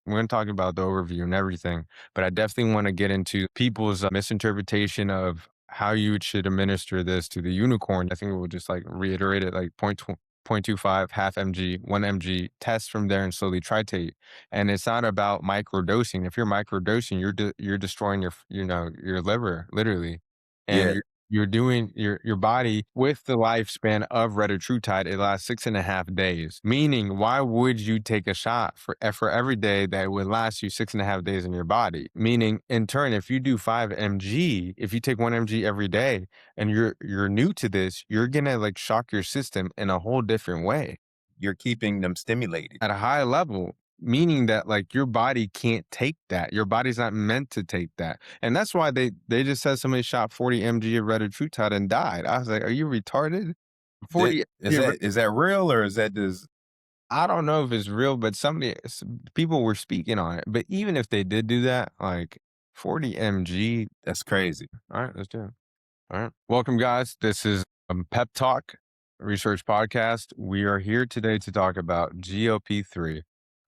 We're going to talk about the overview and everything, but I definitely want to get into people's misinterpretation of how you should administer this to the unicorn. I think we'll just like reiterate it like 0.25, half mg, 1 mg, test from there and slowly tritate. And it's not about microdosing. If you're microdosing, you're destroying your liver literally. And Yeah, you're doing your body with the lifespan of Retatrutide, it lasts 6.5 days. Meaning, why would you take a shot for every day that would last you 6.5 days in your body? Meaning, in turn, if you do 5 mg, if you take 1 mg every day and you're new to this, you're gonna like shock your system in a whole different way you're keeping them stimulated. at a high level, meaning that like your body can't take that. Your body's not meant to take that. And that's why they just said somebody shot 40 mg of Retatrutide and died. I was like, are you retarded? 40 Is mg of that real or is that just I don't know if it's real, but people were speaking on it. But even if they did do that, like 40 mg, that's crazy? all right, let's do it. All right. Welcome, guys. This is Peptalk Research Podcast. We are here today to talk about GLP-3.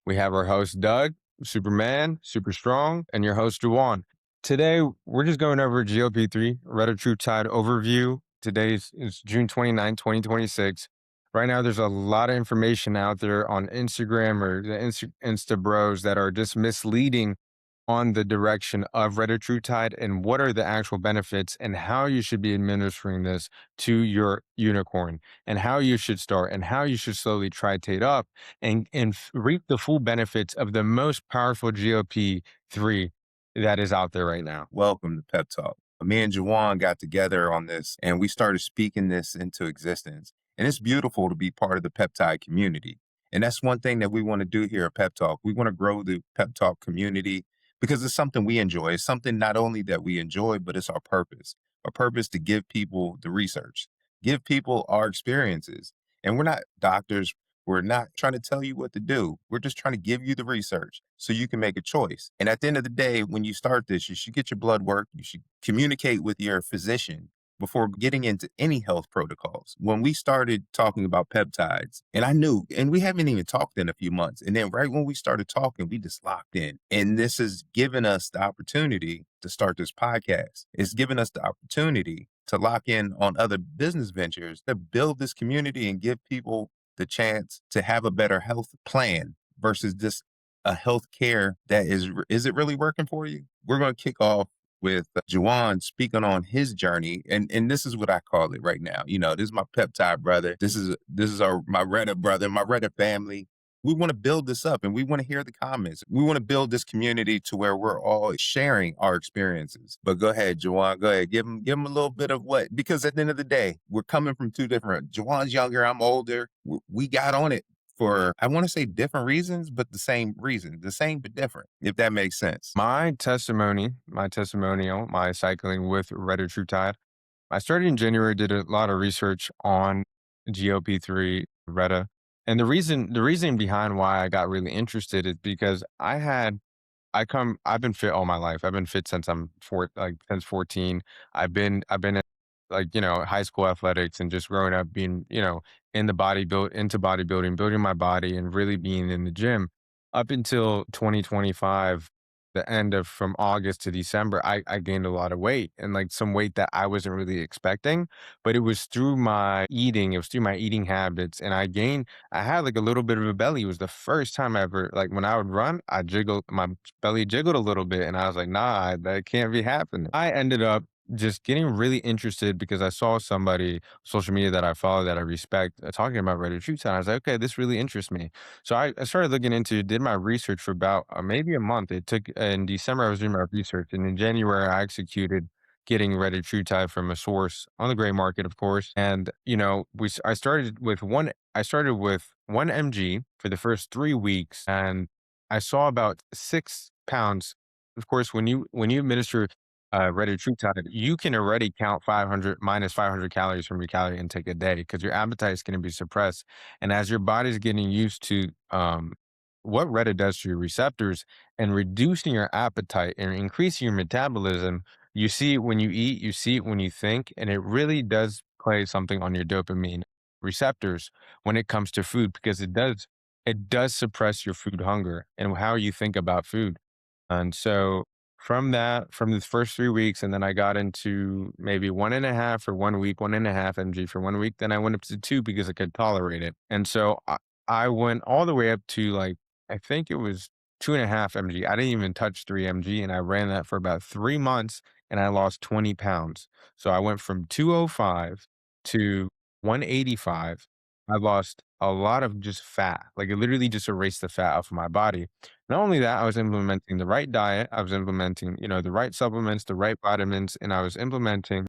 We have our host, Doug, Superman, super strong, and your host, Juwan. Today, we're just going over GLP-3, Retatrutide overview. Is June 29, 2026. Right now, there's a lot of information out there on Instagram or the Insta bros that are just misleading on the direction of Retatrutide and what are the actual benefits and how you should be administering this to your unicorn and how you should start and how you should slowly titrate up and reap the full benefits of the most powerful GLP-3 that is out there right now. Welcome to Pep Talk. Me and Jawan got together on this and we started speaking this into existence. And it's beautiful to be part of the peptide community. And that's one thing that we want to do here at Pep Talk. We want to grow the Pep Talk community because it's something we enjoy. It's something not only that we enjoy, but it's our purpose. Our purpose to give people the research, give people our experiences. And we're not doctors. We're not trying to tell you what to do. We're just trying to give you the research so you can make a choice. And at the end of the day, when you start this, you should get your blood work. You should communicate with your physician before getting into any health protocols. When we started talking about peptides, and I knew, and we haven't even talked in a few months. And then right when we started talking, we just locked in. And this has given us the opportunity to start this podcast. It's given us the opportunity to lock in on other business ventures to build this community and give people the chance to have a better health plan versus just a health care that is it really working for you? We're going to kick off with Juwan speaking on his journey. And this is what I call it right now. You know, this is my peptide brother. This is my Retta brother, my Retta family. We want to build this up and we want to hear the comments. We want to build this community to where we're all sharing our experiences. But go ahead, Juwan, go ahead. Give him a little bit of what, because at the end of the day, we're coming from two different, Juwan's younger, I'm older. We got on it for, I want to say different reasons, but the same reason, the same, but different, if that makes sense. My testimonial, my cycling with Retatrutide. I started in January, did a lot of research on GLP-3, Reta. And the reason behind why I got really interested is because I've been fit all my life. I've been fit since since 14. I've been in, like, high school athletics and just growing up being, into bodybuilding, building my body and really being in the gym up until 2025, the end of from August to December, I gained a lot of weight and like some weight that I wasn't really expecting, but it was through my eating. It was through my eating habits. And I had like a little bit of a belly. It was the first time ever, like when I would run, my belly jiggled a little bit. And I was like, nah, that can't be happening. I ended up just getting really interested because I saw somebody, social media that I follow that I respect, talking about Reddit Truth. And I was like, okay, this really interests me. So I started looking into, did my research for about maybe a month. It took in December, I was doing my research. And in January, I executed getting Retatrutide from a source on the gray market, of course. And, I started with one mg for the first 3 weeks. And I saw about 6 pounds. Of course, when you administer Retatrutide, you can already count 500 minus 500 calories from your calorie intake a day because your appetite is going to be suppressed. And as your body's getting used to what Reta does to your receptors and reducing your appetite and increasing your metabolism, you see it when you eat, you see it when you think, and it really does play something on your dopamine receptors when it comes to food because it does suppress your food hunger and how you think about food. And so from that, from the first 3 weeks, and then I got into maybe 1.5 for 1 week, 1.5 mg for 1 week. Then I went up to two because I could tolerate it. And so I went all the way up to like, I think it was 2.5 mg. I didn't even touch 3 mg. And I ran that for about 3 months and I lost 20 pounds. So I went from 205 to 185. I lost a lot of just fat. Like it literally just erased the fat off of my body. Not only that, I was implementing the right diet, I was implementing, the right supplements, the right vitamins, and I was implementing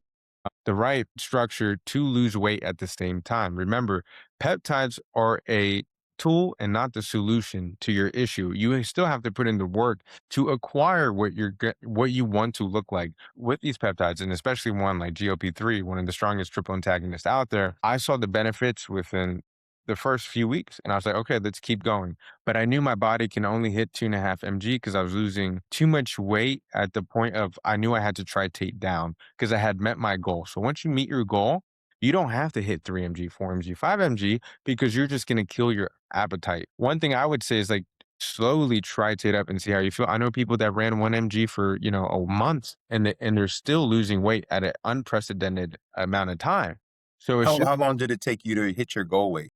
the right structure to lose weight at the same time. Remember, peptides are a tool and not the solution to your issue. You still have to put in the work to acquire what you want to look like with these peptides, and especially one like GLP-3, one of the strongest triple antagonists out there. I saw the benefits within the first few weeks, and I was like, okay, let's keep going. But I knew my body can only hit 2.5 mg because I was losing too much weight at the point of I knew I had to titrate down because I had met my goal. So once you meet your goal, you don't have to hit 3 mg, 4 mg, 5 mg because you're just going to kill your appetite. One thing I would say is like slowly titrate up and see how you feel. I know people that ran 1 mg for, a month and they're still losing weight at an unprecedented amount of time. So it's just How long did it take you to hit your goal weight?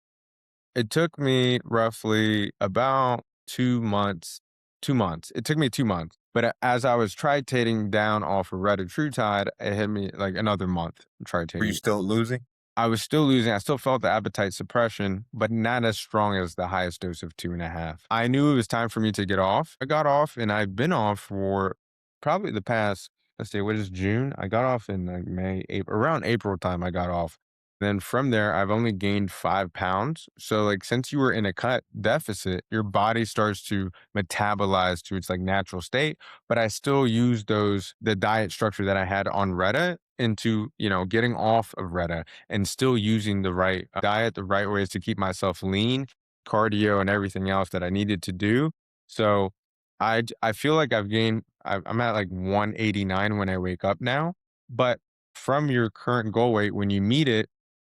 it took me roughly about 2 months. 2 months. It took me 2 months. But as I was titrating down off of Retatrutide, it hit me like another month Were you titrating. still losing? I was still losing. I still felt the appetite suppression, but not as strong as the highest dose of 2.5. I knew it was time for me to get off. I got off and I've been off for probably the past, let's say, what is June? I got off in like May, April, around April time I got off. Then from there, I've only gained 5 pounds. So, like, since you were in a cut deficit, your body starts to metabolize to its like natural state. But I still use the diet structure that I had on Retta into, getting off of Retta and still using the right diet, the right ways to keep myself lean, cardio, and everything else that I needed to do. So I feel like I'm at like 189 when I wake up now. But from your current goal weight, when you meet it,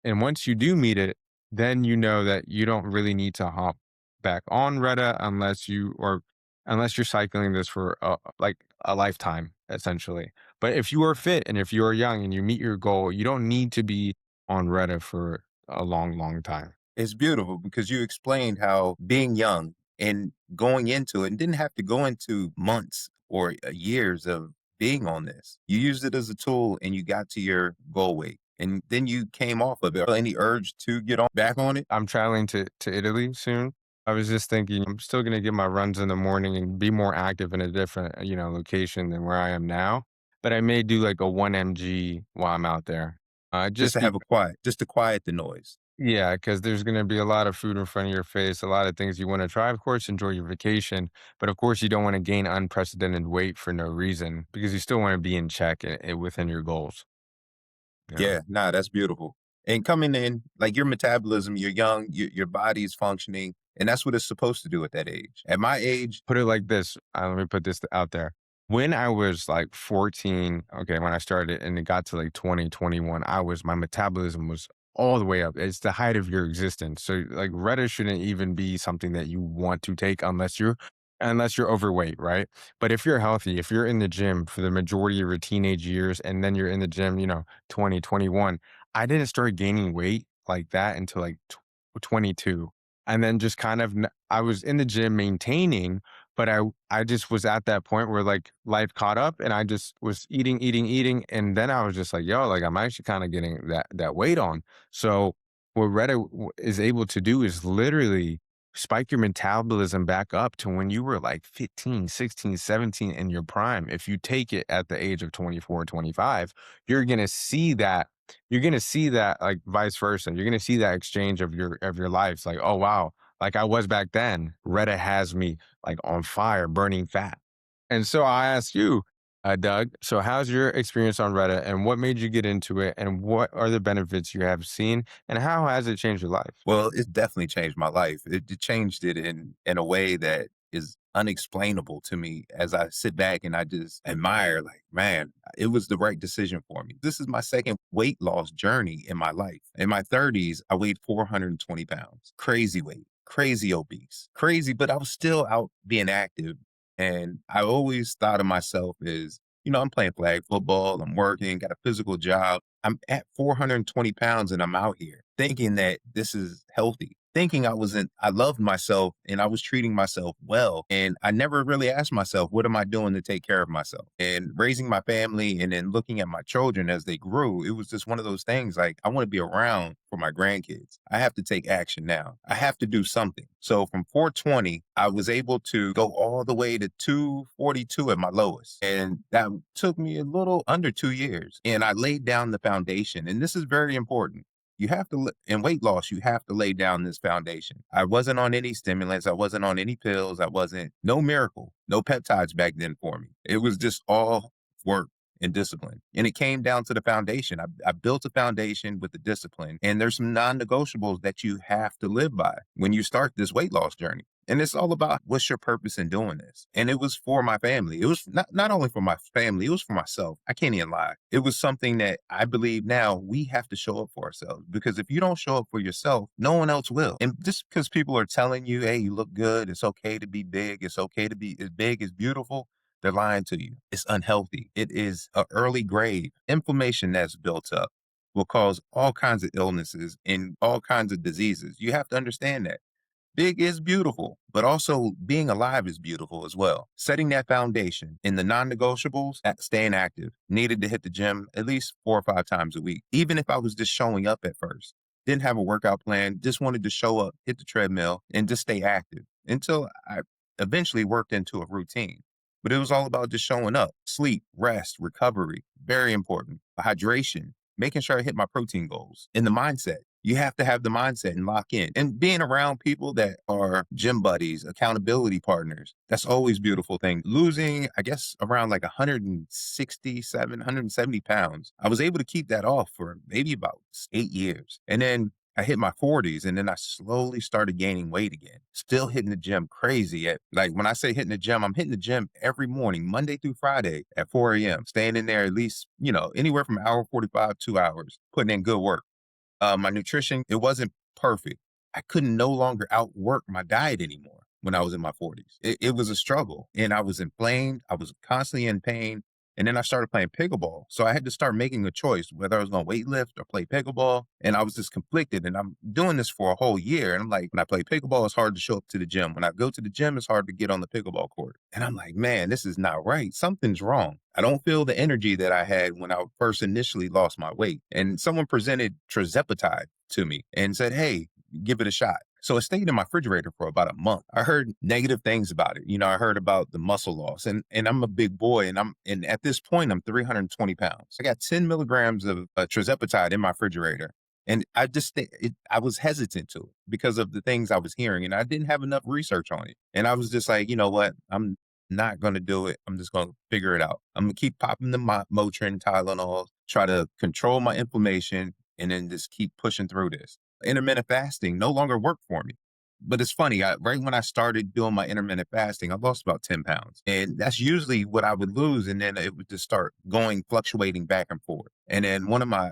and once you do meet it, then you know that you don't really need to hop back on Retta unless you're cycling this for like a lifetime, essentially. But if you are fit and if you are young and you meet your goal, you don't need to be on Retta for a long, long time. It's beautiful because you explained how being young and going into it and didn't have to go into months or years of being on this. You used it as a tool and you got to your goal weight. And then you came off of it. Any urge to get on back on it? I'm traveling to Italy soon. I was just thinking I'm still gonna get my runs in the morning and be more active in a different, location than where I am now. But I may do like a 1 mg while I'm out there. Just Just to be have a quiet, just to quiet the noise. Yeah, because there's gonna be a lot of food in front of your face, a lot of things you wanna try. Of course, enjoy your vacation, but of course, you don't wanna gain unprecedented weight for no reason because you still wanna be in check within your goals. Yeah. Yeah, nah, that's beautiful. And coming in, like your metabolism, you're young, your body's functioning, and that's what it's supposed to do at that age. At my age, Put it like this, let me put this out there. When I was like 14, okay, when I started and it got to like 2021, my metabolism was all the way up. It's the height of your existence. So like Reddit shouldn't even be something that you want to take unless you're overweight, right? But if you're healthy, if you're in the gym for the majority of your teenage years and then you're in the gym, 2021, I didn't start gaining weight like that until like 22. And then just kind of I was in the gym maintaining, but I just was at that point where like life caught up and I just was eating, eating, eating. And then I was just like, yo, like I'm actually kind of getting that weight on. So what Reddit is able to do is literally spike your metabolism back up to when you were like 15, 16, 17 in your prime. If you take it at the age of 24, 25, you're gonna see that you're gonna see that like vice versa. You're gonna see that exchange of your lives. Like, oh wow, like I was back then. Reddit has me like on fire, burning fat. And so I ask you, Doug, so how's your experience on Reddit and what made you get into it and what are the benefits you have seen and how has it changed your life? well, it definitely changed my life. It changed it in a way that is unexplainable to me as I sit back and I just admire, like, man, it was the right decision for me. This is my second weight loss journey in my life. In my 30s, I weighed 420 pounds. Crazy weight. crazy obese, crazy, but I was still out being active. And I always thought of myself as, I'm playing flag football, I'm working, got a physical job. I'm at 420 pounds and I'm out here thinking that this is healthy, thinking I loved myself and I was treating myself well. And I never really asked myself, what am I doing to take care of myself? And raising my family and then looking at my children as they grew, it was just one of those things like, I want to be around for my grandkids. I have to take action now. I have to do something. So from 420, I was able to go all the way to 242 at my lowest. And that took me a little under 2 years. And I laid down the foundation. And this is very important. You have to, in weight loss, you have to lay down this foundation. I wasn't on any stimulants. I wasn't on any pills. No miracle, no peptides back then for me. It was just all work and discipline. And it came down to the foundation. I built a foundation with the discipline. And there's some non negotiables that you have to live by when you start this weight loss journey. And it's all about what's your purpose in doing this. And it was for my family. It was not only for my family, it was for myself. I can't even lie. It was something that I believe now we have to show up for ourselves, because if you don't show up for yourself, no one else will. And just because people are telling you, hey, you look good, it's okay to be big, it's okay to be as big as beautiful, they're lying to you. It's unhealthy. It is an early grave. Inflammation that's built up will cause all kinds of illnesses and all kinds of diseases. You have to understand that. Big is beautiful, but also being alive is beautiful as well. Setting that foundation in the non-negotiables, staying active, needed to hit the gym at least 4 or 5 times a week. Even if I was just showing up at first, didn't have a workout plan, just wanted to show up, hit the treadmill, and just stay active until I eventually worked into a routine. But it was all about just showing up, sleep, rest, recovery, very important, hydration, making sure I hit my protein goals, and the mindset. You have to have the mindset and lock in. And being around people that are gym buddies, accountability partners, that's always a beautiful thing. Losing, I guess, around like 167, 170 pounds. I was able to keep that off for maybe about 8 years. And then I hit my 40s and then I slowly started gaining weight again. Still hitting the gym crazy at, like, when I say hitting the gym, I'm hitting the gym every morning, Monday through Friday at 4 a.m., staying in there at least, anywhere from an hour 45, 2 hours, putting in good work. My nutrition, it wasn't perfect. I couldn't no longer outwork my diet anymore when I was in my 40s. It was a struggle and I was inflamed. I was constantly in pain. And then I started playing pickleball. So I had to start making a choice whether I was going to weight lift or play pickleball. And I was just conflicted. And I'm doing this for a whole year. And I'm like, when I play pickleball, it's hard to show up to the gym. When I go to the gym, it's hard to get on the pickleball court. And I'm like, man, this is not right. Something's wrong. I don't feel the energy that I had when I first initially lost my weight. And someone presented Trizepatide to me and said, hey, give it a shot. So it stayed in my refrigerator for about a month. I heard negative things about it. I heard about the muscle loss, and I'm a big boy, and at this point I'm 320 pounds. I got 10 milligrams of Trizepatide in my refrigerator. And I was hesitant to it because of the things I was hearing, and I didn't have enough research on it. And I was just like, you know what? I'm not going to do it. I'm just going to figure it out. I'm going to keep popping the Motrin, Tylenol, try to control my inflammation, and then just keep pushing through this. Intermittent fasting no longer worked for me. But it's funny, right when I started doing my intermittent fasting, I lost about 10 pounds. And that's usually what I would lose. And then it would just start fluctuating back and forth. And then one of my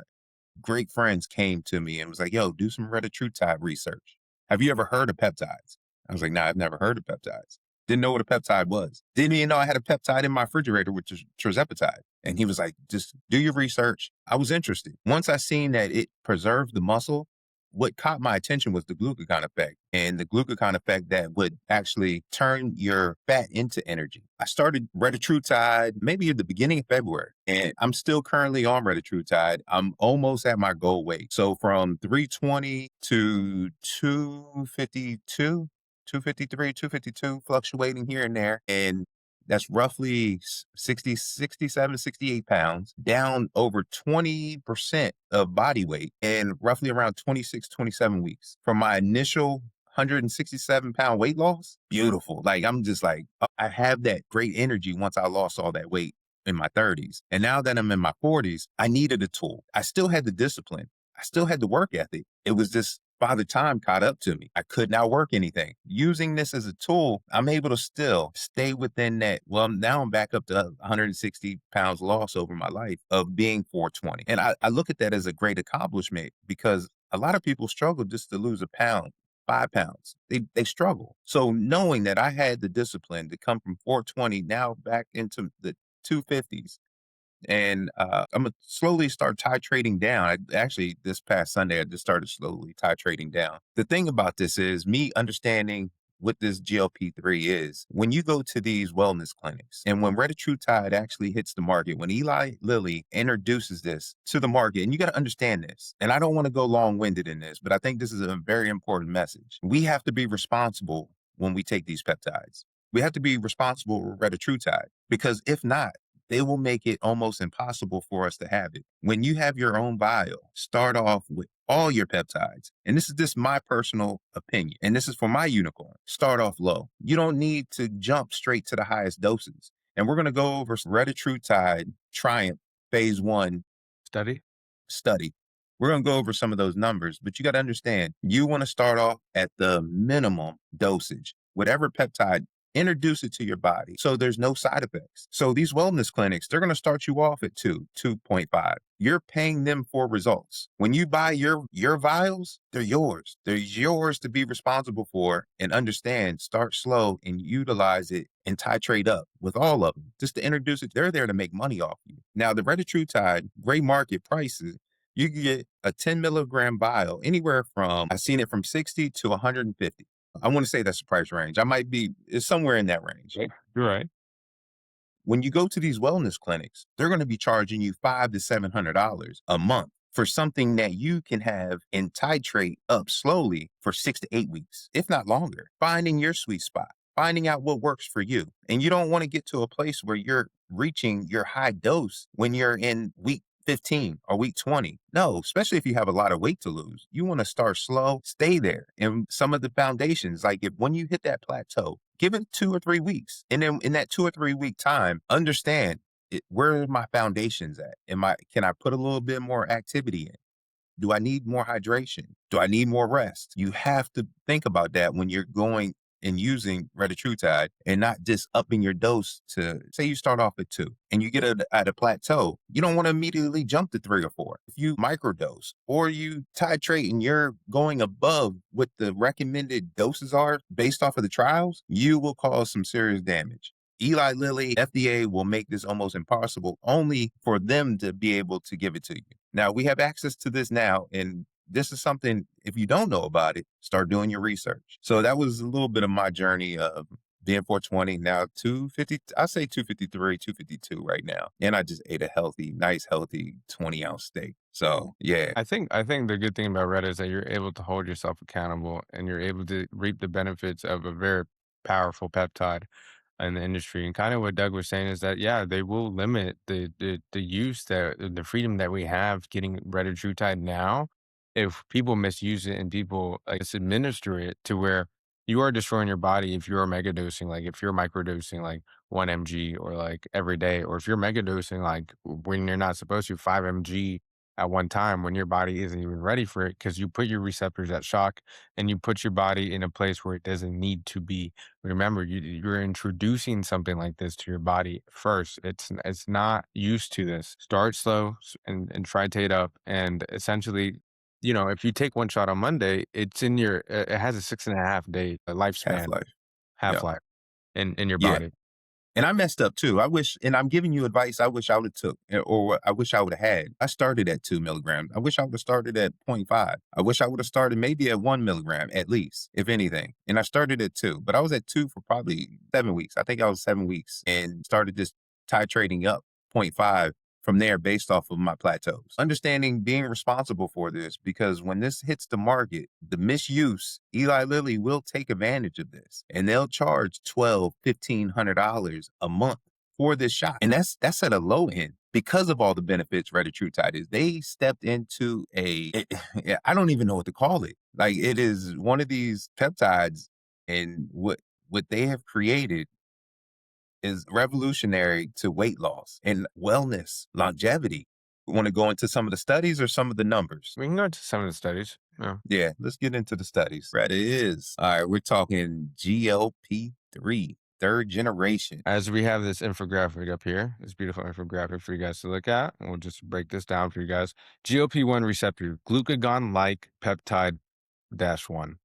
great friends came to me and was like, yo, do some Retatrutide research. Have you ever heard of peptides? I was like, nah, I've never heard of peptides. Didn't know what a peptide was. Didn't even know I had a peptide in my refrigerator, which is Trizepatide. And he was like, just do your research. I was interested. Once I seen that it preserved the muscle, what caught my attention was the glucagon effect, and the glucagon effect that would actually turn your fat into energy. I started Retatrutide maybe at the beginning of February, and I'm still currently on Retatrutide. I'm almost at my goal weight. So from 320 to 252, 253, 252, fluctuating here and there. And that's roughly 60, 67, 68 pounds, down over 20% of body weight in roughly around 26, 27 weeks. From my initial 167-pound weight loss, beautiful. Like, I'm just like, I have that great energy once I lost all that weight in my 30s. And now that I'm in my 40s, I needed a tool. I still had the discipline. I still had the work ethic. It was just Father Time caught up to me. I could not work anything. Using this as a tool, I'm able to still stay within that. Well, now I'm back up to 160 pounds loss over my life of being 420. And I look at that as a great accomplishment because a lot of people struggle just to lose a pound. 5 pounds. They struggle. So knowing that I had the discipline to come from 420 now back into the 250s, and I'm gonna slowly start titrating down. Actually, this past Sunday, I just started slowly titrating down. The thing about this is me understanding what this GLP-3 is. When you go to these wellness clinics, and when Retatrutide actually hits the market, when Eli Lilly introduces this to the market, and you got to understand this. And I don't want to go long-winded in this, but I think this is a very important message. We have to be responsible when we take these peptides. We have to be responsible with Retatrutide because if not, they will make it almost impossible for us to have it. When you have your own vial, start off with all your peptides. And this is just my personal opinion. And this is for my unicorn. Start off low. You don't need to jump straight to the highest doses. And we're going to go over Retatrutide Triumph phase 1 Study. study. We're going to go over some of those numbers, but you got to understand, you want to start off at the minimum dosage. Whatever peptide, introduce it to your body so there's no side effects. So these wellness clinics, they're going to start you off at 2.5. You're paying them for results. When you buy your vials, they're yours. They're yours to be responsible for and understand. Start slow and utilize it and titrate up with all of them. Just to introduce it, they're there to make money off you. Now, the Retatrutide gray market prices, you can get a 10 milligram vial anywhere from, I've seen it from 60 to 150. I want to say that's the price range. It's somewhere in that range. Right. You're right. When you go to these wellness clinics, they're going to be charging you $500 to $700 a month for something that you can have and titrate up slowly for 6 to 8 weeks, if not longer. Finding your sweet spot, finding out what works for you. And you don't want to get to a place where you're reaching your high dose when you're in week 15 or week 20. No, especially if you have a lot of weight to lose. You want to start slow, stay there. And some of the foundations, like if when you hit that plateau, give it 2 or 3 weeks. And then in that 2 or 3 week time, understand where are my foundations at? Can I put a little bit more activity in? Do I need more hydration? Do I need more rest? You have to think about that when you're going and using Retatrutide and not just upping your dose to, say you start off at 2 and you get at a plateau. You don't want to immediately jump to 3 or 4. If you microdose or you titrate and you're going above what the recommended doses are based off of the trials, you will cause some serious damage. Eli Lilly, FDA will make this almost impossible only for them to be able to give it to you. Now, we have access to this now, and this is something, if you don't know about it, start doing your research. So that was a little bit of my journey of being 420, now 250, I say 253, 252 right now. And I just ate a nice, healthy 20-ounce steak. So, yeah. I think the good thing about Reddit is that you're able to hold yourself accountable and you're able to reap the benefits of a very powerful peptide in the industry. And kind of what Doug was saying is that yeah, they will limit the use that the freedom that we have getting Retatrutide now if people misuse it and people like administer it to where you are destroying your body if you're mega dosing, like if you're microdosing like 1 mg or like every day, or if you're mega dosing like when you're not supposed to 5 mg at one time when your body isn't even ready for it because you put your receptors at shock and you put your body in a place where it doesn't need to be. Remember, you're introducing something like this to your body first. It's not used to this. Start slow and titrate up, and essentially, if you take one shot on Monday, it's in it has a 6.5 day lifespan, Half-life. half Yeah. life in your Yeah. body. And I messed up too. And I'm giving you advice I wish I would have took, or what I wish I would have had. I started at 2 milligrams. I wish I would have started at 0.5. I wish I would have started maybe at 1 milligram at least, if anything. And I started at 2, but I was at 2 for probably 7 weeks. I think I was 7 weeks and started just titrating up 0.5 from there based off of my plateaus. Understanding being responsible for this, because when this hits the market, the misuse, Eli Lilly will take advantage of this and they'll charge $1,200, $1,500 a month for this shot. And that's at a low end because of all the benefits Retatrutide is. They stepped into I don't even know what to call it. Like, it is one of these peptides, and what they have created is revolutionary to weight loss and wellness, longevity. We want to go into some of the studies or some of the numbers? We can go into some of the studies. Yeah. Yeah, let's get into the studies. Right, it is. All right, we're talking GLP-3, third generation. As we have this infographic up here, this beautiful infographic for you guys to look at, and we'll just break this down for you guys. GLP-1 receptor, glucagon-like peptide dash one.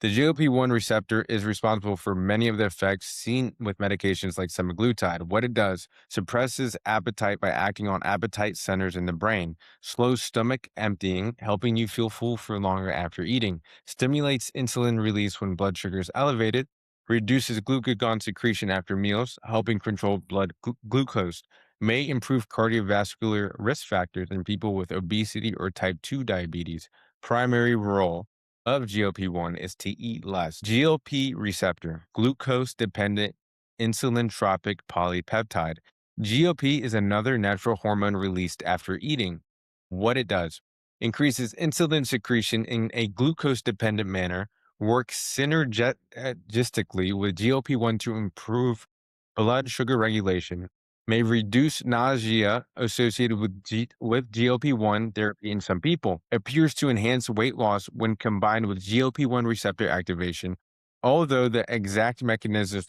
The GLP-1 receptor is responsible for many of the effects seen with medications like semaglutide. What it does, suppresses appetite by acting on appetite centers in the brain, slows stomach emptying, helping you feel full for longer after eating, stimulates insulin release when blood sugar is elevated, reduces glucagon secretion after meals, helping control blood glucose, may improve cardiovascular risk factors in people with obesity or type 2 diabetes. Primary role of GLP-1 is to eat less. GLP receptor, glucose dependent insulin tropic polypeptide. GLP is another natural hormone released after eating. What it does, increases insulin secretion in a glucose dependent manner, works synergistically with GLP-1 to improve blood sugar regulation, may reduce nausea associated with GLP-1 therapy in some people, appears to enhance weight loss when combined with GLP-1 receptor activation, although the exact mechanisms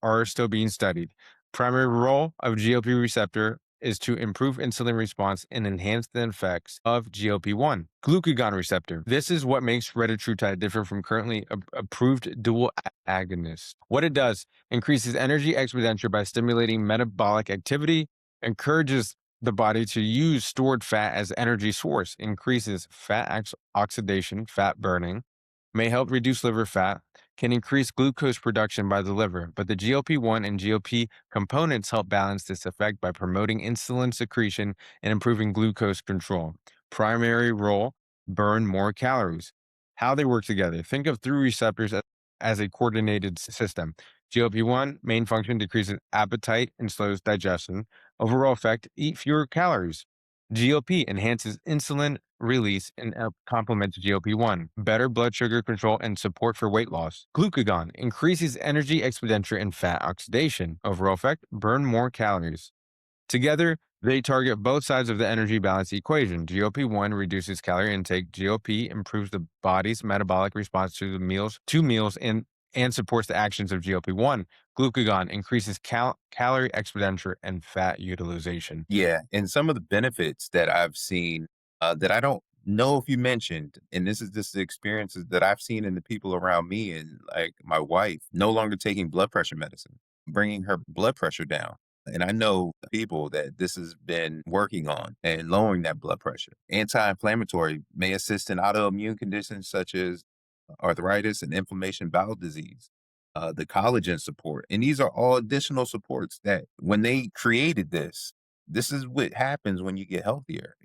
are still being studied. Primary role of GLP receptor is to improve insulin response and enhance the effects of GLP-1. Glucagon receptor. This is what makes retatrutide different from currently approved dual agonists. What it does, increases energy expenditure by stimulating metabolic activity, encourages the body to use stored fat as energy source, increases oxidation, fat burning, may help reduce liver fat, can increase glucose production by the liver, but the GLP-1 and GLP components help balance this effect by promoting insulin secretion and improving glucose control. Primary role, burn more calories. How they work together. Think of three receptors as a coordinated system. GLP-1 main function decreases appetite and slows digestion. Overall effect, eat fewer calories. GLP enhances insulin release and complements GLP-1, better blood sugar control and support for weight loss. Glucagon increases energy expenditure and fat oxidation. Overall effect, burn more calories. Together, they target both sides of the energy balance equation. GLP-1 reduces calorie intake. GLP improves the body's metabolic response to meals and supports the actions of GLP-1. Glucagon increases calorie expenditure and fat utilization. Yeah, and some of the benefits that I've seen that I don't know if you mentioned, and this is just the experiences that I've seen in the people around me, and like my wife, no longer taking blood pressure medicine, bringing her blood pressure down. And I know people that this has been working on and lowering that blood pressure. Anti-inflammatory may assist in autoimmune conditions such as arthritis and inflammation bowel disease, the collagen support. And these are all additional supports that when they created this is what happens when you get healthier.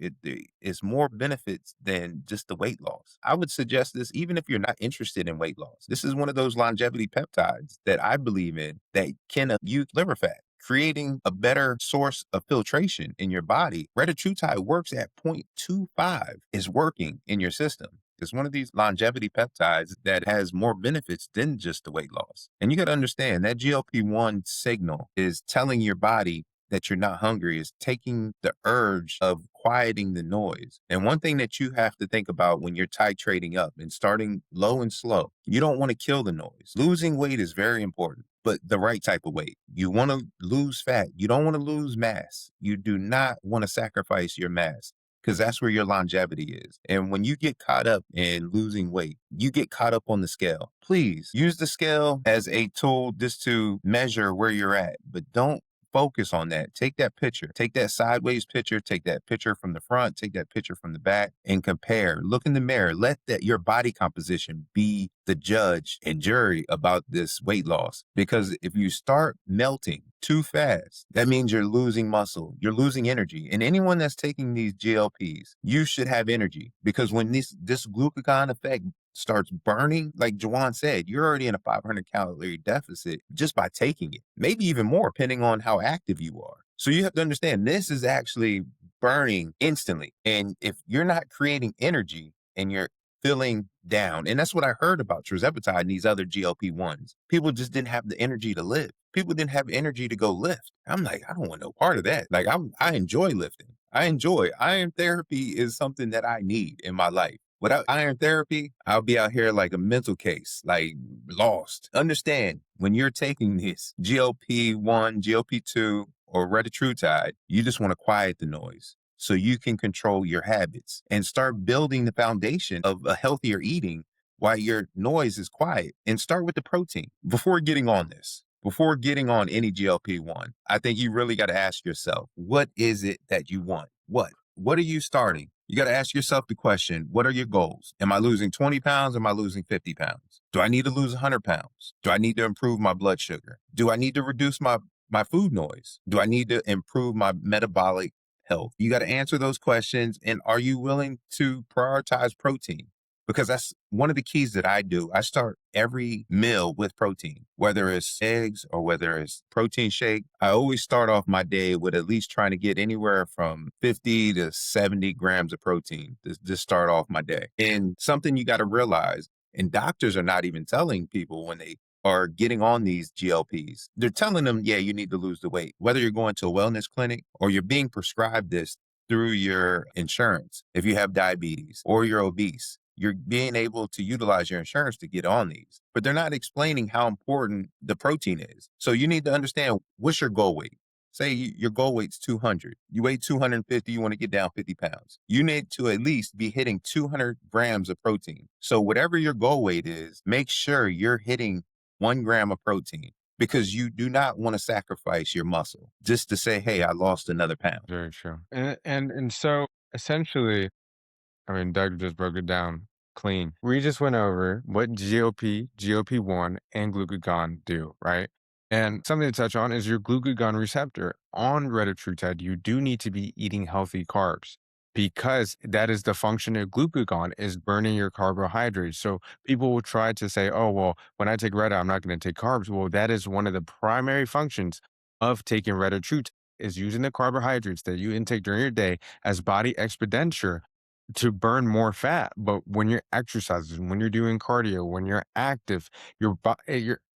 It's more benefits than just the weight loss. I would suggest this even if you're not interested in weight loss. This is one of those longevity peptides that I believe in that can use liver fat, creating a better source of filtration in your body. Retatrutide works at 0.25 is working in your system. It's one of these longevity peptides that has more benefits than just the weight loss. And you got to understand that GLP-1 signal is telling your body that you're not hungry, is taking the urge of quieting the noise. And one thing that you have to think about when you're titrating up and starting low and slow, you don't want to kill the noise. Losing weight is very important, but the right type of weight. You want to lose fat. You don't want to lose mass. You do not want to sacrifice your mass because that's where your longevity is. And when you get caught up in losing weight, you get caught up on the scale. Please use the scale as a tool just to measure where you're at, but don't focus on that. Take that picture, take that sideways picture, take that picture from the front, take that picture from the back and compare. Look in the mirror. Let that your body composition be the judge and jury about this weight loss. Because if you start melting too fast, that means you're losing muscle, you're losing energy. And anyone that's taking these GLPs, you should have energy because when this glucagon effect starts burning, like Jawan said, you're already in a 500 calorie deficit just by taking it, maybe even more, depending on how active you are. So you have to understand this is actually burning instantly. And if you're not creating energy and you're feeling down, and that's what I heard about tirzepatide and these other GLP-1s, people just didn't have the energy to live. People didn't have energy to go lift. I'm like, I don't want no part of that. Like I enjoy lifting. I enjoy iron therapy is something that I need in my life. Without iron therapy, I'll be out here like a mental case, like lost. Understand when you're taking this GLP-1, GLP-2, or retatrutide, you just want to quiet the noise so you can control your habits and start building the foundation of a healthier eating while your noise is quiet, and start with the protein. Before getting on this, before getting on any GLP-1, I think you really got to ask yourself, what is it that you want? What are you starting? You got to ask yourself the question, what are your goals? Am I losing 20 pounds? Am I losing 50 pounds? Do I need to lose 100 pounds? Do I need to improve my blood sugar? Do I need to reduce my food noise? Do I need to improve my metabolic health? You got to answer those questions. And are you willing to prioritize protein? Because that's one of the keys that I do. I start every meal with protein, whether it's eggs or whether it's protein shake. I always start off my day with at least trying to get anywhere from 50 to 70 grams of protein to just start off my day. And something you got to realize, and doctors are not even telling people when they are getting on these GLPs, they're telling them, yeah, you need to lose the weight. Whether you're going to a wellness clinic or you're being prescribed this through your insurance, if you have diabetes or you're obese, you're being able to utilize your insurance to get on these, but they're not explaining how important the protein is. So you need to understand, what's your goal weight. Say your goal weight's 200. You weigh 250, you want to get down 50 pounds. You need to at least be hitting 200 grams of protein. So whatever your goal weight is, make sure you're hitting 1 gram of protein, because you do not want to sacrifice your muscle just to say, hey, I lost another pound. Very true. And so essentially, I mean, Doug just broke it down clean. We just went over what GLP, GLP-1, and glucagon do, right? And something to touch on is your glucagon receptor. On retatrutide, you do need to be eating healthy carbs because that is the function of glucagon, is burning your carbohydrates. So people will try to say, oh, well, when I take Reta, I'm not going to take carbs. Well, that is one of the primary functions of taking retatrutide, is using the carbohydrates that you intake during your day as body expenditure to burn more fat. But when you're exercising, when you're doing cardio, when you're active, you're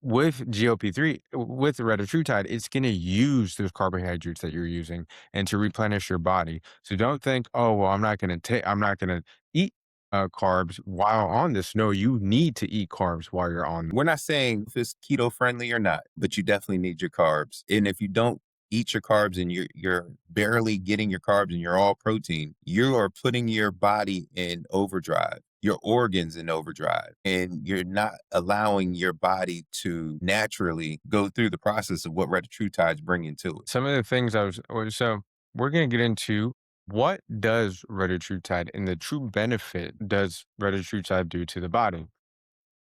with GLP-3, with retatrutide, it's going to use those carbohydrates that you're using and to replenish your body. So don't think, oh, well, I'm not going to eat carbs while on this. No, you need to eat carbs while you're on. We're not saying if it's keto friendly or not, but you definitely need your carbs. And if you don't eat your carbs and you're barely getting your carbs and you're all protein, you are putting your body in overdrive, your organs in overdrive, and you're not allowing your body to naturally go through the process of what retatrutide is bringing to it. Some of the things so we're going to get into what does retatrutide and the true benefit does retatrutide do to the body.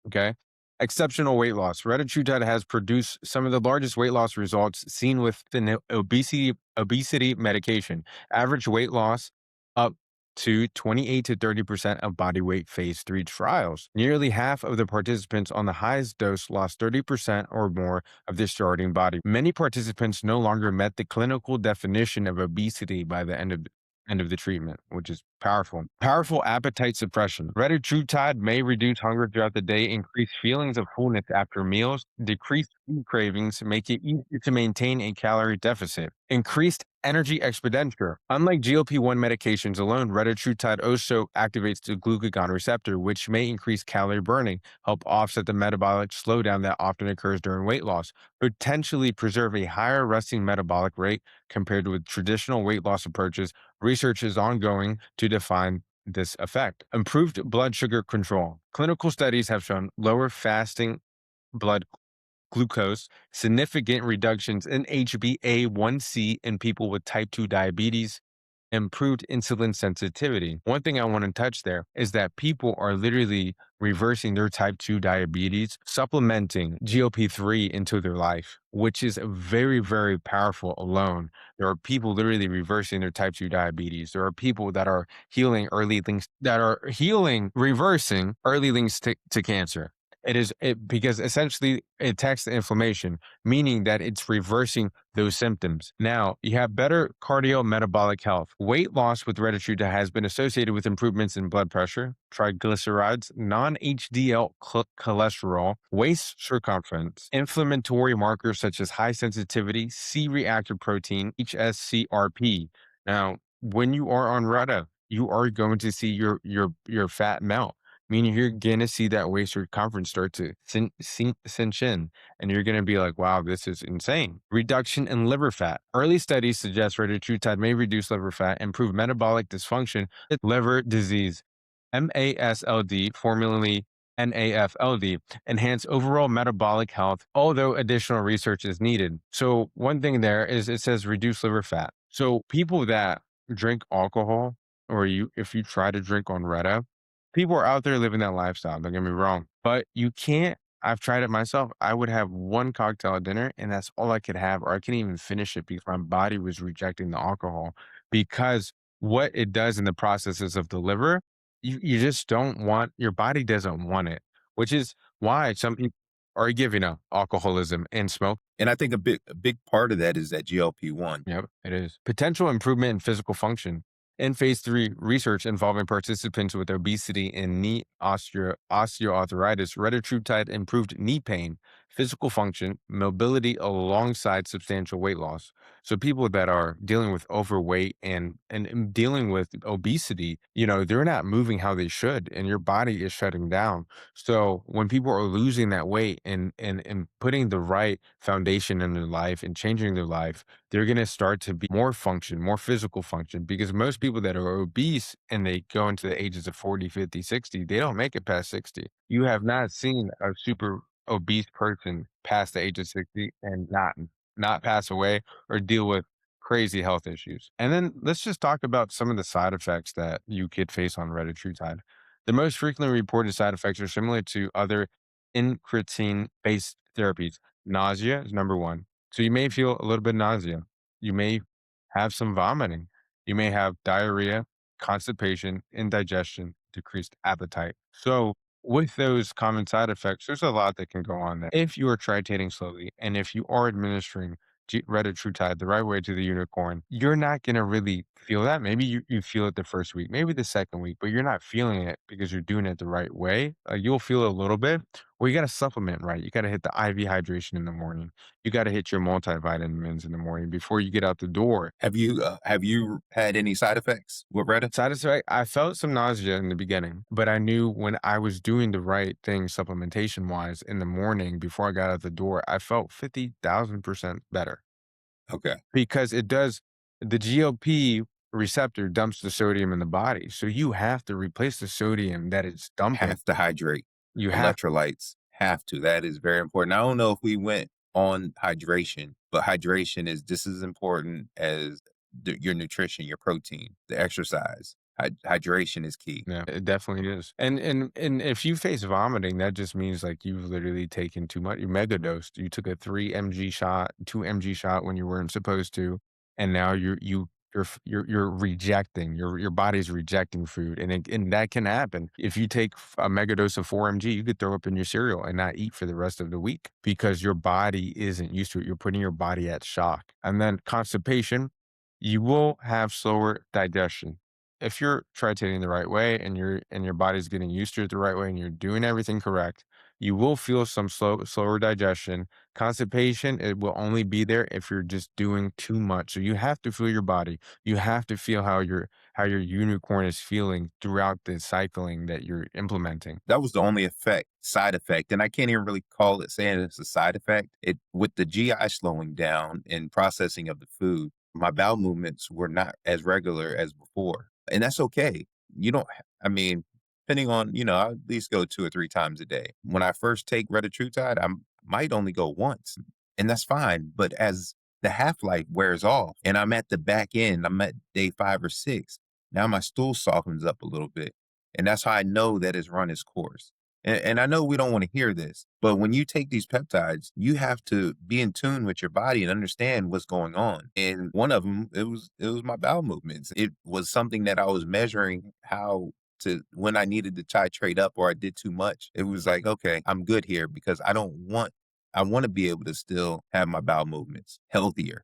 Okay. Exceptional weight loss. Retatrutide has produced some of the largest weight loss results seen with the obesity medication. Average weight loss up to 28 to 30% of body weight phase 3 trials. Nearly half of the participants on the highest dose lost 30% or more of their starting body. Many participants no longer met the clinical definition of obesity by the end of the treatment, which is powerful. Powerful appetite suppression. Retatrutide may reduce hunger throughout the day, increase feelings of fullness after meals, decrease food cravings, make it easier to maintain a calorie deficit. Increased energy expenditure. Unlike GLP-1 medications alone, retatrutide also activates the glucagon receptor, which may increase calorie burning, help offset the metabolic slowdown that often occurs during weight loss, potentially preserve a higher resting metabolic rate compared with traditional weight loss approaches. Research is ongoing to define this effect. Improved blood sugar control. Clinical studies have shown lower fasting blood glucose, significant reductions in HbA1c in people with type 2 diabetes, improved insulin sensitivity. One thing I want to touch there is that people are literally reversing their type 2 diabetes, supplementing GLP-3 into their life, which is very, very powerful alone. There are people literally reversing their type 2 diabetes. There are people that are reversing early links to cancer. Because essentially it attacks the inflammation, meaning that it's reversing those symptoms. Now, you have better cardiometabolic health. Weight loss with retatrutide has been associated with improvements in blood pressure, triglycerides, non-HDL cholesterol, waist circumference, inflammatory markers such as high sensitivity C-reactive protein, HSCRP. Now, when you are on Reta, you are going to see your fat melt, meaning you're going to see that waist circumference start to cinch in, and you're going to be like, wow, this is insane. Reduction in liver fat. Early studies suggest retatrutide may reduce liver fat, improve metabolic dysfunction, liver disease. MASLD, formerly NAFLD, enhance overall metabolic health, although additional research is needed. So, one thing there is it says reduce liver fat. So, people that drink alcohol, or if you try to drink on Retta, people are out there living that lifestyle. Don't get me wrong, but you can't. I've tried it myself. I would have one cocktail at dinner, and that's all I could have, or I couldn't even finish it because my body was rejecting the alcohol. Because what it does in the processes of the liver, you just don't want your body doesn't want it, which is why some people are giving up alcoholism and smoke. And I think a big part of that is that GLP-1. Yep, it is. Potential improvement in physical function. In phase 3 research involving participants with obesity and knee osteoarthritis, retatrutide improved knee pain, physical function, mobility alongside substantial weight loss. So people that are dealing with overweight and dealing with obesity, they're not moving how they should, and your body is shutting down. So when people are losing that weight and putting the right foundation in their life and changing their life, they're going to start to be more function, more physical function, because most people that are obese and they go into the ages of 40, 50, 60, they don't make it past 60. You have not seen a super obese person past the age of 60 and not pass away or deal with crazy health issues. And then let's just talk about some of the side effects that you could face on retatrutide. The most frequently reported side effects are similar to other incretin-based therapies. Nausea is number one. So you may feel a little bit nausea. You may have some vomiting. You may have diarrhea, constipation, indigestion, decreased appetite. So with those common side effects, there's a lot that can go on there. If you are titrating slowly and if you are administering retatrutide the right way to the unicorn, you're not going to really feel that. Maybe you feel it the first week, maybe the second week, but you're not feeling it because you're doing it the right way. You'll feel it a little bit. Well, you got to supplement right. You got to hit the IV hydration in the morning. You got to hit your multivitamins in the morning before you get out the door. Have you had any side effects with Retta? Side effect, I felt some nausea in the beginning, but I knew when I was doing the right thing supplementation wise in the morning before I got out the door, I felt 50,000% better Okay. because the GLP receptor dumps the sodium in the body. So you have to replace the sodium that it's dumping. Have to hydrate. You have Electrolytes have to. That is very important. I don't know if we went on hydration, but hydration is just as important as your nutrition, your protein, the exercise. Hydration is key. Yeah, it definitely is. And if you face vomiting, that just means like you've literally taken too much. You mega dosed. You took a 3 mg shot, 2 mg shot when you weren't supposed to, and now you're rejecting your body's rejecting food, and that can happen. If you take a mega dose of 4 mg, you could throw up in your cereal and not eat for the rest of the week because your body isn't used to it. You're putting your body at shock, and then constipation. You will have slower digestion if you're tritating the right way and your body's getting used to it the right way and you're doing everything correct, you will feel some slower digestion. Constipation, it will only be there if you're just doing too much. So you have to feel your body. You have to feel how your unicorn is feeling throughout the cycling that you're implementing. That was the only side effect, and I can't even really call it saying it's a side effect. It with the GI slowing down and processing of the food, my bowel movements were not as regular as before, and that's okay. You don't. I mean, depending on I at least go 2 or 3 times a day. When I first take retatrutide, I might only go once, and that's fine. But as the half life wears off, and I'm at the back end, I'm at day 5 or 6. Now my stool softens up a little bit, and that's how I know that it's run its course. And I know we don't want to hear this, but when you take these peptides, you have to be in tune with your body and understand what's going on. And one of them, it was my bowel movements. It was something that I was measuring how to when I needed to titrate up or I did too much. It was like, okay, I'm good here because I want to be able to still have my bowel movements healthy.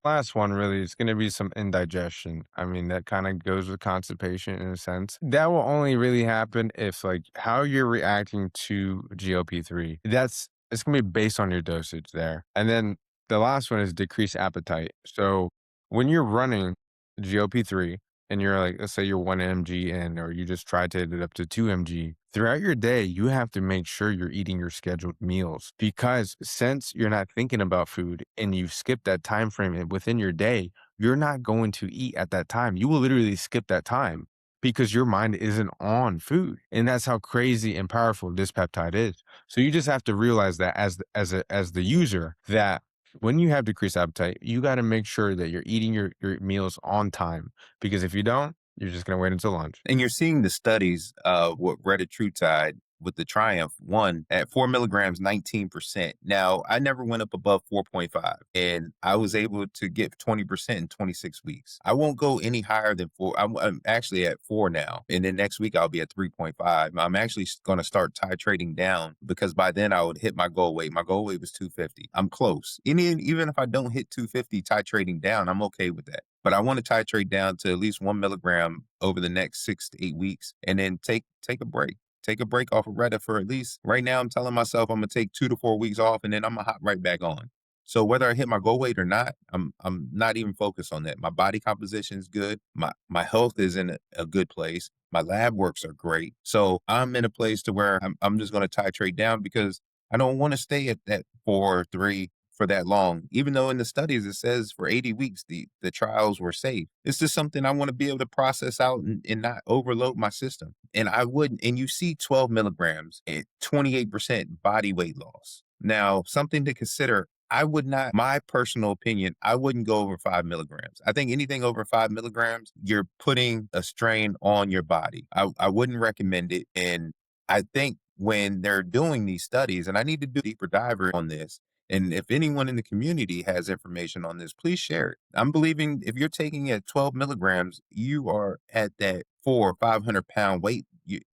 Last one really is going to be some indigestion. I mean, that kind of goes with constipation in a sense. That will only really happen if like how you're reacting to GLP-3. It's going to be based on your dosage there. And then the last one is decreased appetite. So when you're running GLP-3 and you're like, let's say you're 1 mg in, or you just tried to hit it up to 2 mg, throughout your day, you have to make sure you're eating your scheduled meals because since you're not thinking about food and you've skipped that time frame within your day, you're not going to eat at that time. You will literally skip that time because your mind isn't on food. And that's how crazy and powerful this peptide is. So you just have to realize that as the user, that when you have decreased appetite, you got to make sure that you're eating your meals on time, because if you don't, you're just going to wait until lunch. And you're seeing the studies with Retatrutide with the Triumph one at 4 milligrams, 19%. Now, I never went up above 4.5, and I was able to get 20% in 26 weeks. I won't go any higher than four. I'm actually at four now. And then next week, I'll be at 3.5. I'm actually going to start titrating down because by then I would hit my goal weight. My goal weight was 250. I'm close. And even if I don't hit 250 titrating down, I'm okay with that. But I want to titrate down to at least 1 milligram over the next 6 to 8 weeks, and then take a break. Take a break off of Reddit for at least right now. I'm telling myself I'm gonna take 2 to 4 weeks off, and then I'm gonna hop right back on. So whether I hit my goal weight or not, I'm not even focused on that. My body composition is good. My health is in a good place. My lab works are great. So I'm in a place to where I'm just gonna titrate down because I don't want to stay at that 4 or 3 for that long. Even though in the studies it says for 80 weeks the trials were safe. It's just something I want to be able to process out and not overload my system. And I wouldn't, and you see 12 milligrams at 28% body weight loss. Now, something to consider. I would not, my personal opinion, I wouldn't go over 5 milligrams. I think anything over 5 milligrams, you're putting a strain on your body. I wouldn't recommend it. And I think when they're doing these studies, and I need to do a deeper diver on this, and if anyone in the community has information on this, please share it. I'm believing if you're taking it at 12 milligrams, you are at that 400 or 500 pound weight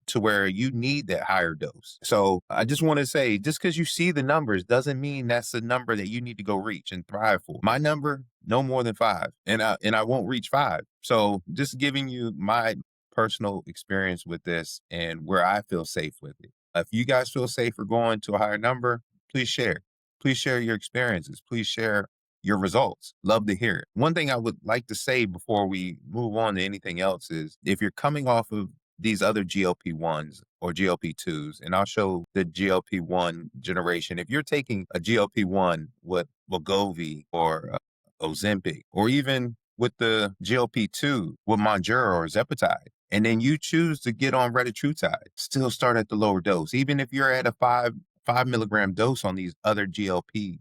to where you need that higher dose. So I just want to say, just because you see the numbers doesn't mean that's the number that you need to go reach and thrive for. My number, no more than 5, and I won't reach 5. So just giving you my personal experience with this and where I feel safe with it. If you guys feel safer going to a higher number, please share. Please share your experiences. Please share your results. Love to hear it. One thing I would like to say before we move on to anything else is if you're coming off of these other GLP-1s or GLP-2s, and I'll show the GLP-1 generation. If you're taking a GLP-1 with Wegovy or Ozempic, or even with the GLP-2 with Mounjaro or Zepatide, and then you choose to get on Retatrutide, still start at the lower dose. Even if you're at a 5 milligram dose on these other GLP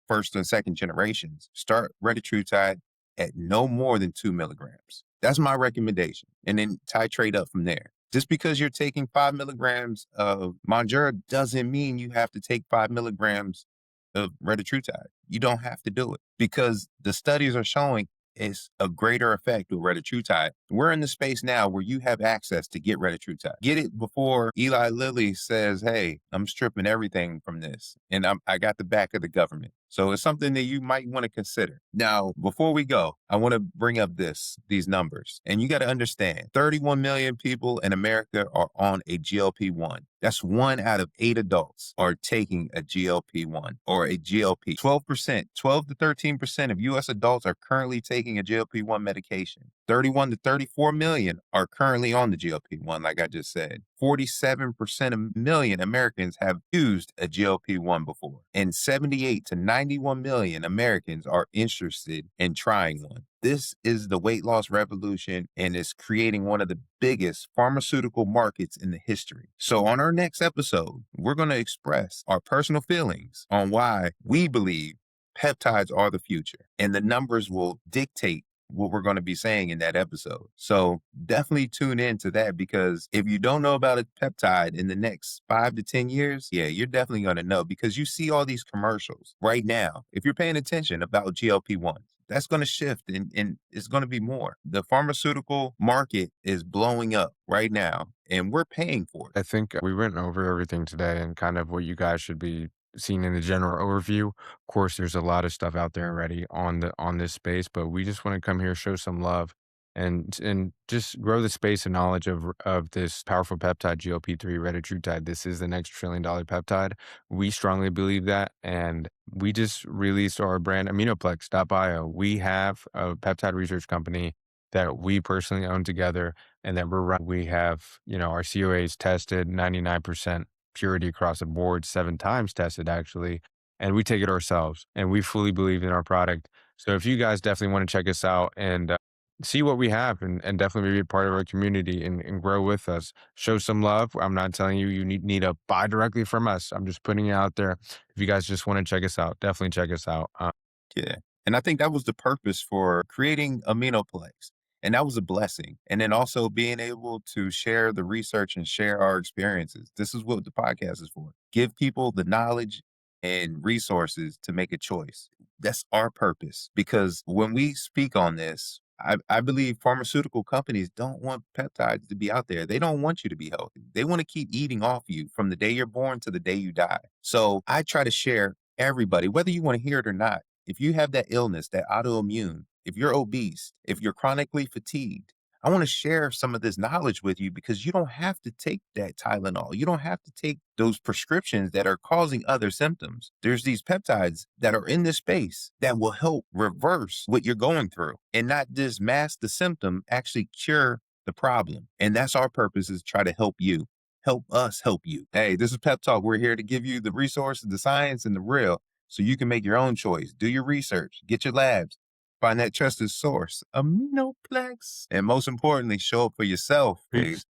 first and second generations, start Retatrutide at no more than 2 milligrams. That's my recommendation. And then titrate up from there. Just because you're taking 5 milligrams of Mounjaro doesn't mean you have to take 5 milligrams of Retatrutide. You don't have to do it because the studies are showing it's a greater effect with Retatrutide. We're in the space now where you have access to get Retatrutide. Get it before Eli Lilly says, hey, I'm stripping everything from this. And I got the back of the government. So it's something that you might want to consider. Now, before we go, I want to bring up these numbers. And you got to understand, 31 million people in America are on a GLP-1. That's 1 out of 8 adults are taking a GLP-1 or a GLP. 12%, 12 to 13% of US adults are currently taking a GLP-1 medication. 31 to 34 million are currently on the GLP-1, like I just said. 47% of million Americans have used a GLP-1 before, and 78 to 91 million Americans are interested in trying one. This is the weight loss revolution and is creating one of the biggest pharmaceutical markets in the history. So on our next episode, we're going to express our personal feelings on why we believe peptides are the future, and the numbers will dictate what we're going to be saying in that episode. So definitely tune in to that, because if you don't know about a peptide in the next 5 to 10 years, yeah, you're definitely going to know, because you see all these commercials right now. If you're paying attention about GLP-1s, that's going to shift and it's going to be more. The pharmaceutical market is blowing up right now and we're paying for it. I think we went over everything today and kind of what you guys should be seeing in the general overview. Of course, there's a lot of stuff out there already on this space, but we just want to come here, show some love, and just grow the space and knowledge of this powerful peptide, GLP-3 retatrutide. This is the next $1 trillion peptide. We strongly believe that, and we just released our brand Aminoplex.bio. We have a peptide research company that we personally own together, and that we have, our COAs tested 99% purity across the board, 7 times tested actually, and we take it ourselves, and we fully believe in our product. So if you guys definitely want to check us out and see what we have and definitely be a part of our community and grow with us. Show some love. I'm not telling you need to buy directly from us. I'm just putting it out there. If you guys just want to check us out, definitely check us out. Yeah. And I think that was the purpose for creating Aminoplex. And that was a blessing. And then also being able to share the research and share our experiences. This is what the podcast is for. Give people the knowledge and resources to make a choice. That's our purpose. Because when we speak on this, I believe pharmaceutical companies don't want peptides to be out there. They don't want you to be healthy. They want to keep eating off you from the day you're born to the day you die. So I try to share everybody, whether you want to hear it or not, if you have that illness, that autoimmune, if you're obese, if you're chronically fatigued, I want to share some of this knowledge with you because you don't have to take that Tylenol. You don't have to take those prescriptions that are causing other symptoms. There's these peptides that are in this space that will help reverse what you're going through and not just mask the symptom, actually cure the problem. And that's our purpose, is try to help you. Help us help you. Hey, this is Pep Talk. We're here to give you the resources, the science, and the real so you can make your own choice. Do your research, get your labs, find that trusted source, Aminoplex, and most importantly, show up for yourself. Peace. Peace.